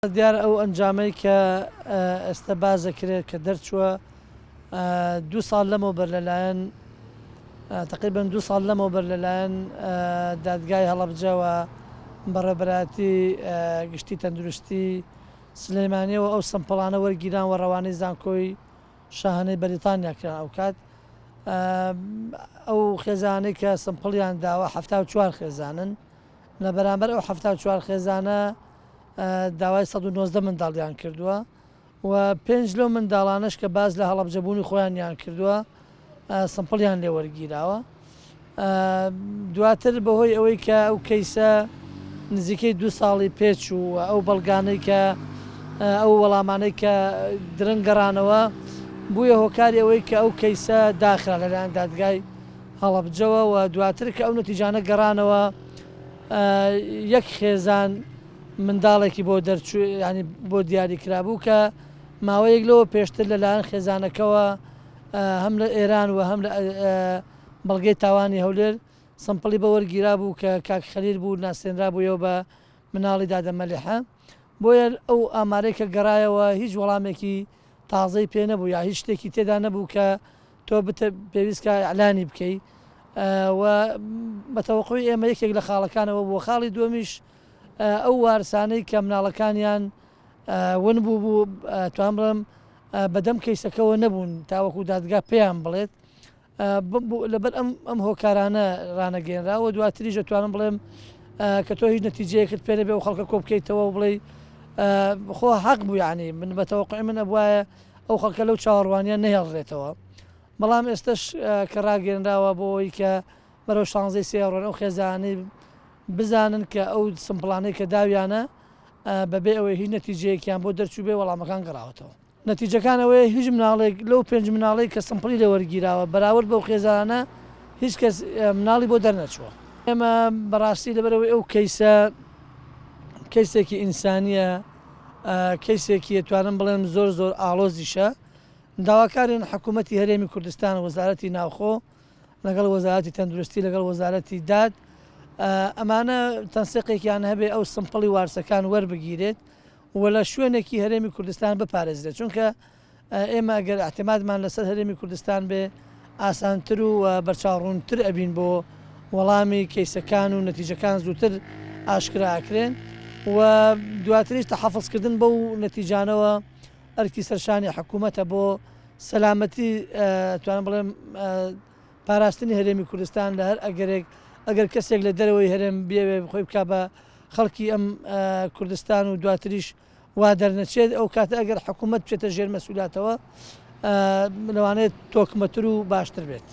دیار ئەو ئەنجامەی کە ئێستا باز دەکرێت کە دەرچووە 2 ساڵ لەمەوبەر لەلایەن تقریبا 2 ساڵ لەمەوبەر لەلایەن دادگای هەڵەبجەوە بەڕێبەرایەتی گشتی تەندروستی سلەیمانیەوە ئەو سەمپڵانە وەرگیران و ڕەوانەی زانکۆی شاهانەی بەریتانیا کران ئەو کات ئەو خێزانەی کە سمپڵیان داوە 74 خێزانن لە بەرامبەر ئەو 74 خێزانە داوای 190 منداڵیان کردووە و 5 لەو منداڵانش کە باز لە هەڵەبجەبوونی خۆیانیان کردووە سمپڵیان لێ وەرگیراوە. دواتر بەهۆی ئەوەی کە ئەو کەیسە نزیکەی 2 ساڵی پێچ و ئەو بەڵگانەی کە ئەو وەڵامانەی کە درنگ گەڕانەوە بوویە هۆکاری ئەوەی کە ئەو کەیسە داخرا لەلایەن دادگای هەڵەبجەوە و دواتر کە ئەو نەتیجانە گەڕانەوە یەک خێزان منداڵێکی بۆ دەرچوو ینی بۆ دیاری کرابوو کە ماوەیەک لەوە پێشتر لەلایەن خێزانەکەەوە هەم لە ئێران و هەم لە بەڵگەی تاوانی هەولێر سمپڵی بە وەرگیرا بوو کە کاک خەلیل بوو ناسێنرا بوویەوە بە مناڵی دادەمەلیحە بۆیە ئەو ئامارەی کە گەڕایەوە هیچ وەڵامێکی تازەی پێ نەبوو یا هیچ شتێکی تێدا نەبوو کە تۆ پێویستکە ئەعلانی بکەیت و بەتەوەقوی ئێمە یەکێک لە خاڵەکانەوە بۆ خاڵی دووەمیش ئەو وارسانەی کە مناڵەکانیان ون بوو توان بڵێم بەدەم کەیسەکەەوە نەبوون تاوەکو دادگا پێیان بڵێت لەبەر ئەم هۆکارانە ڕانەگەێنرا و دواتریش دەتوانم بڵێم کە تۆ هیچ نەتیجەیەکت پێ نەبێ و خەڵکە کۆ بکەیتەوە و بڵێ خۆ حەق بوو یعنی من بەتەوەقوعی من ئەبوایە ئەو خەڵکە لەو چاوەڕوانیان نەهێڵڕێتەوە بەڵام ئێستش کە ڕاگەێنراوە بۆ ئەوەی کە بەرەو 16 سێڕۆن ئەو خێزانەی بزانن کە ئەو سمپڵانەی کە داویانە بەبێ ئەوەی هیچ نەتیجەیەکیان بۆ دەرچوو بێ وەڵامەکان گەڕاوەتەوە. نەتیجەکان ئەوەیە هیچ مناڵێک لەو 5 مناڵی کە سمپڵی لە وەرگیراوە بەراورد بەو خێزانە هیچ کەس مناڵی بۆ دەرنەچووە. ئێمە بەڕاستی لەبەرەوەی ئەو کەیسە کەیسێکی ئینسانیە کەیسێکی توانم بڵێم زۆر ئاڵۆزیشە داواکارین حکوومەتی هەرێمی کوردستان وەزارەتی ناوخۆ لەگەڵ وەزارەتی تەندروستی لەگەڵ وەزارەتی داد ئەمانە تەنسیقێکیان هەبێ ئەو سمپڵی وارسەکان وەربگیرێت و لە شوێنێکی هەرێمی کوردستان بپارێزرێت چونکە ئێمە ئەگەر احتیمادمان لەسەر هەرێمی کوردستان بێ ئاسانتر و بەرچاوڕوونتر ئەبین بۆ وەڵامی کەیسەکان و نەتیجەکان زووتر ئاشکراکرێن و دواتریش تەحەفوزکردن بەو نەتیجانەوە ئەرکی سەرشانی حکوومەتە بۆ سەلامەتی توانم بڵێم پاراستنی هەرێمی کوردستان لە هەر ئەگەر کەسێک لە دەرەوەی هەرێم بێوێ خۆی بکە بە خەڵکی ئەم کوردستان و دواتریش وا دەرنەچێت ئەو کاتە ئەگەر حکوومەت بچێتە ژێر مەسئولاتەوە لەوانەیە تۆکمەتر و باشتر بێت.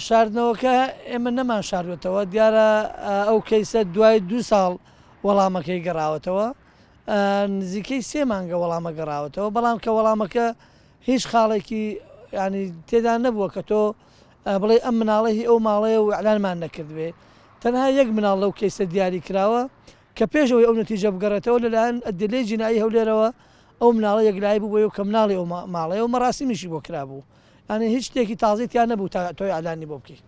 شاردنەوەکە ئێمە نەمان شاردوێتەوە دیارە ئەو کەیسە دوای 2 ساڵ وەڵامەکەی گەڕاوەتەوە نزیکەی 3 مانگە وەڵامە گەڕاوەتەوە بەڵام کە وەڵامەکە هیچ خاڵێکی ینی تێدا نەبووە کە تۆ بڵێ ئەم مناڵی ئەو ماڵەیە و ئەعلانمان نەکردوێ تەنها یەک مناڵ لەو کەیسە دیاری کراوە کە پێشەوەی ئەو نەتیجە بگەڕێتەوە لەلایەن ئەدلەی جینایی هەولێرەوە ئەو مناڵە یەکلایی بووە و کە مناڵی ئەو ماڵەیە و مەراسیمیشی بۆ کرابوو ینی هیچ شتێکی تازیتیان نەبوو تا تۆی ئەعلانی بۆ بکەیت.